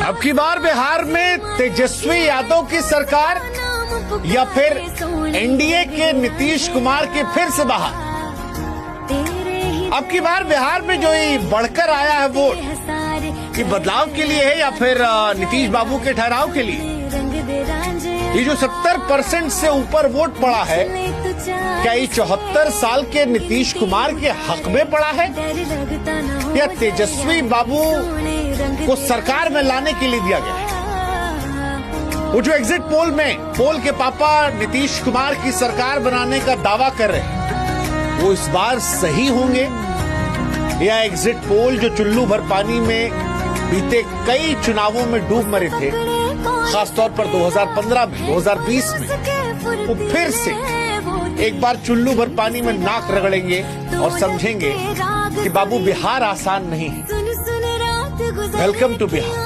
अब की बार बिहार में तेजस्वी यादव की सरकार या फिर एनडीए के नीतीश कुमार के फिर से बाहर। अब की बार बिहार में जो ये बढ़कर आया है वोट, ये बदलाव के लिए है या फिर नीतीश बाबू के ठहराव के लिए? ये जो 70% से ऊपर वोट पड़ा है, क्या ये 74 साल के नीतीश कुमार के हक में पड़ा है या तेजस्वी बाबू को सरकार में लाने के लिए दिया गया है? वो जो एग्जिट पोल में पोल के पापा नीतीश कुमार की सरकार बनाने का दावा कर रहे हैं, वो इस बार सही होंगे या एग्जिट पोल जो चुल्लू भर पानी में बीते कई चुनावों में डूब मरे थे, खासतौर पर 2015 में, 2020 में, वो फिर से एक बार चुल्लू भर पानी में नाक रगड़ेंगे और समझेंगे कि बाबू बिहार आसान नहीं है। Welcome to Bihar.